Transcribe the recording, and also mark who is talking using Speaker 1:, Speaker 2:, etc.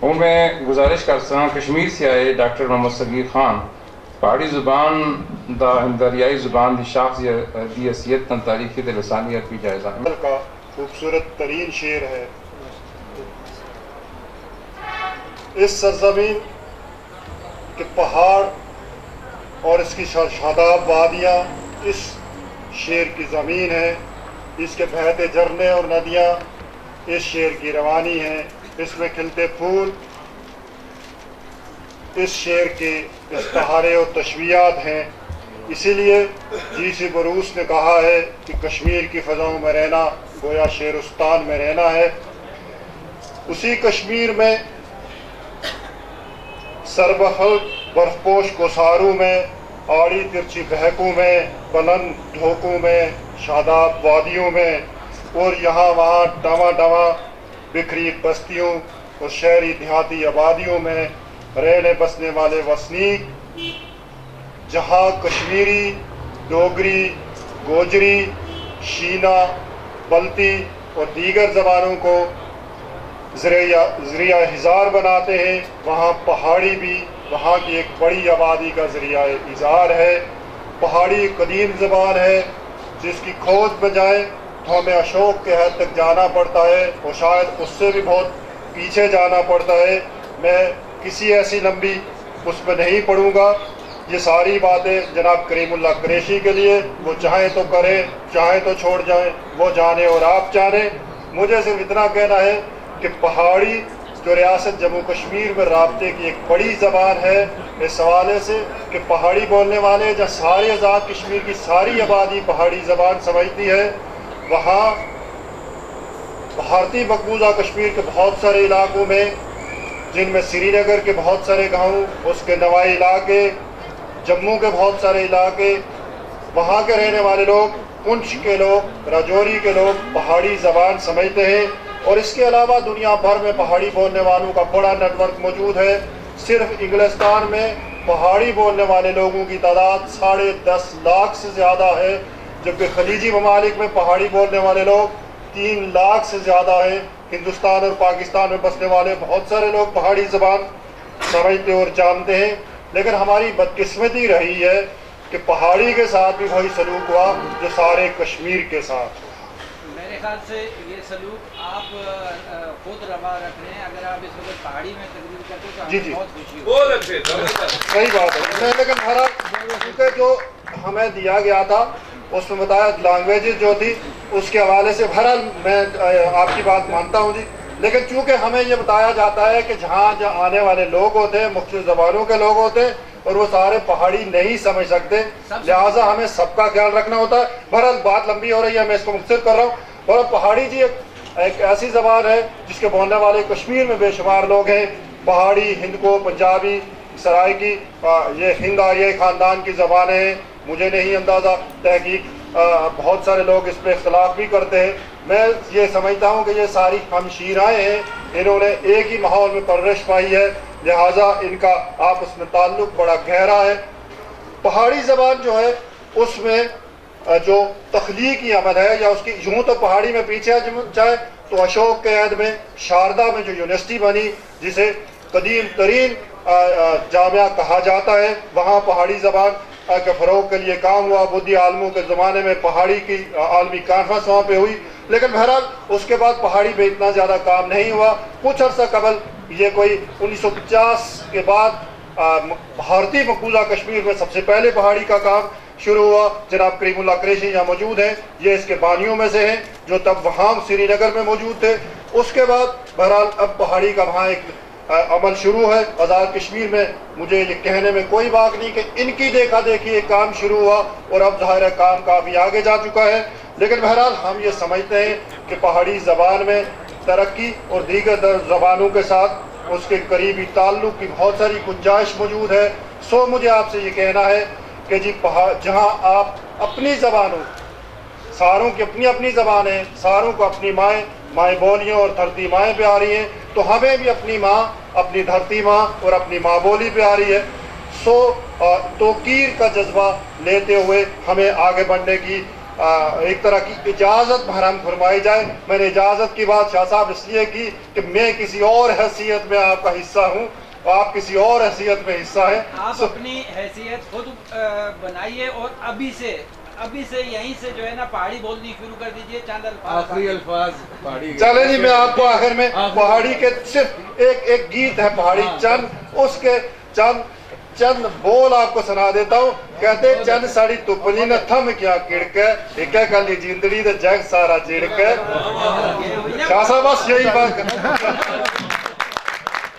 Speaker 1: وہ میں گزارش کرتا ہوں کشمیر سے آئے ڈاکٹر محمد صغیر خان پہاڑی زبان دا دریائی زبان دی شاخ دی حیثیت تن تاریخی دے لسانیت بھی جائزہ
Speaker 2: کا خوبصورت ترین شعر ہے۔ اس سرزمین کے پہاڑ اور اس کی شاداب وادیاں اس شعر کی زمین ہے، اس کے بہتے جھرنے اور ندیاں اس شعر کی روانی ہیں، اس میں کھلتے پھول اس شعر کے استعارے اور تشبیہات ہیں۔ اسی لیے جی سی بروس نے کہا ہے کہ کشمیر کی فضاؤں میں رہنا گویا شعرستان میں رہنا ہے۔ اسی کشمیر میں سربخل برف پوش کوساروں میں، آڑی ترچھی بہکوں میں، بلند ڈھوکوں میں، شاداب وادیوں میں اور یہاں وہاں ڈواں ڈواں بکھری بستیوں اور شہری دیہاتی آبادیوں میں رہنے بسنے والے وسنیک جہاں کشمیری، ڈوگری، گوجری، شینا، بلتی اور دیگر زبانوں کو ذریعہ اظہار بناتے ہیں، وہاں پہاڑی بھی وہاں کی ایک بڑی آبادی کا ذریعہ اظہار ہے۔ پہاڑی ایک قدیم زبان ہے جس کی کھوج میں جائیں تو ہمیں اشوک کے حد تک جانا پڑتا ہے اور شاید اس سے بھی بہت پیچھے جانا پڑتا ہے۔ میں کسی ایسی لمبی اس میں نہیں پڑھوں گا، یہ ساری باتیں جناب کریم اللہ قریشی کے لیے، وہ چاہیں تو کریں چاہیں تو چھوڑ جائیں، وہ جانے اور آپ جانیں۔ مجھے صرف اتنا کہنا ہے کہ پہاڑی جو ریاست جموں کشمیر میں رابطے کی ایک بڑی زبان ہے، اس حوالے سے کہ پہاڑی بولنے والے جہاں سارے آزاد کشمیر کی ساری آبادی پہاڑی زبان سمجھتی ہے، وہاں بھارتی مقبوضہ کشمیر کے بہت سارے علاقوں میں، جن میں سری نگر کے بہت سارے گاؤں، اس کے نوائی علاقے، جموں کے بہت سارے علاقے، وہاں کے رہنے والے لوگ، پنچ کے لوگ، راجوری کے لوگ پہاڑی زبان سمجھتے ہیں۔ اور اس کے علاوہ دنیا بھر میں پہاڑی بولنے والوں کا بڑا نیٹ ورک موجود ہے۔ صرف انگلستان میں پہاڑی بولنے والے لوگوں کی تعداد 10.5 لاکھ سے زیادہ ہے، جبکہ خلیجی ممالک میں پہاڑی بولنے والے لوگ 3 لاکھ سے زیادہ ہیں۔ ہندوستان اور پاکستان میں بسنے والے بہت سارے لوگ پہاڑی زبان سمجھتے اور جانتے ہیں، لیکن ہماری بدقسمتی رہی ہے کہ پہاڑی کے ساتھ بھی وہی سلوک ہوا جو سارے کشمیر کے ساتھ۔
Speaker 3: میرے خیال سے یہ سلوک آپ خود روا رکھ رہے ہیں، اگر آپ اس وقت پہاڑی میں تقریر کرتے تو
Speaker 2: جی
Speaker 3: ہمیں
Speaker 2: جی
Speaker 3: بہت خوشی ہوگی۔
Speaker 2: صحیح بات ہے، لیکن ہمارا جو ہمیں دیا گیا تھا اس میں بتایا لینگویجز جو تھی اس کے حوالے سے بہرحال میں آپ کی بات مانتا ہوں جی، لیکن چونکہ ہمیں یہ بتایا جاتا ہے کہ جہاں آنے والے لوگ ہوتے ہیں مختلف زبانوں کے لوگ ہوتے ہیں اور وہ سارے پہاڑی نہیں سمجھ سکتے، لہٰذا ہمیں سب کا خیال رکھنا ہوتا ہے۔ بہرحال بات لمبی ہو رہی ہے، میں اس کو مختصر کر رہا ہوں۔ اور پہاڑی جی ایک ایسی زبان ہے جس کے بولنے والے کشمیر میں بے شمار لوگ ہیں۔ پہاڑی، ہند کو، پنجابی، سرائکی، یہ ہند آریائی خاندان کی زبانیں ہیں۔ مجھے نہیں اندازہ، تحقیق بہت سارے لوگ اس پہ اختلاف بھی کرتے ہیں۔ میں یہ سمجھتا ہوں کہ یہ ساری ہم شیرائیں ہیں، انہوں نے ایک ہی ماحول میں پرورش پائی ہے، لہٰذا ان کا آپس میں تعلق بڑا گہرا ہے۔ پہاڑی زبان جو ہے اس میں جو تخلیقی عمل ہے یا اس کی یوں تو پہاڑی میں پیچھے جائے تو اشوک کے عہد میں شاردا میں جو یونیورسٹی بنی جسے قدیم ترین جامعہ کہا جاتا ہے، وہاں پہاڑی زبان کے فروغ کے لیے کام ہوا۔ بدھی عالموں کے زمانے میں پہاڑی کی عالمی کانفرنس وہاں پہ ہوئی، لیکن بہرحال اس کے بعد پہاڑی پہ اتنا زیادہ کام نہیں ہوا۔ کچھ عرصہ قبل یہ کوئی 1950 کے بعد بھارتی مقبوضہ کشمیر میں سب سے پہلے پہاڑی کا کام شروع ہوا۔ جناب کریم اللہ قریشی یہاں موجود ہیں، یہ اس کے بانیوں میں سے ہیں جو تب وہاں سری نگر میں موجود تھے۔ اس کے بعد بہرحال اب پہاڑی کا وہاں ایک عمل شروع ہے آزاد کشمیر میں۔ مجھے یہ کہنے میں کوئی بات نہیں کہ ان کی دیکھا دیکھی ایک کام شروع ہوا اور اب ظاہر ہے کام کافی آگے جا چکا ہے، لیکن بہرحال ہم یہ سمجھتے ہیں کہ پہاڑی زبان میں ترقی اور دیگر زبانوں کے ساتھ اس کے قریبی تعلق کی بہت ساری گنجائش موجود ہے۔ سو مجھے آپ سے یہ کہنا ہے کہ جی جہاں آپ اپنی زبانوں، ساروں کی اپنی اپنی زبانیں، ساروں کو اپنی مائیں بولیوں اور دھرتی مائیں پہ آ رہی ہیں، تو ہمیں بھی اپنی ماں، اپنی دھرتی ماں اور اپنی ماں بولی پہ آ رہی ہے۔ سو توقیر کا جذبہ لیتے ہوئے ہمیں آگے بڑھنے کی ایک طرح کی اجازت بحرم فرمائی جائے. میں نے اجازت کی بات شاہ صاحب اس لیے کی کہ میں کسی اور حیثیت میں آپ کا حصہ ہوں، آپ کسی اور حیثیت میں حصہ ہیں.
Speaker 3: آپ اپنی حیثیت خود بنائیے اور ابھی سے یہیں سے جو ہے نا پہاڑی بولنی شروع کر دیجئے. چند
Speaker 4: آخری الفاظ پہاڑی.
Speaker 2: چلے جی میں آپ کو آخر میں پہاڑی کے صرف ایک گیت ہے پہاڑی چند، اس کے چند بول آپ کو سنا دیتا ہوں. کہتے چند ساڑی تپلی نہ تھم کیا کڑکے ایک کلی جیندڑی دے جگ سارا جڑکے. شاہ صاحب بس یہی بات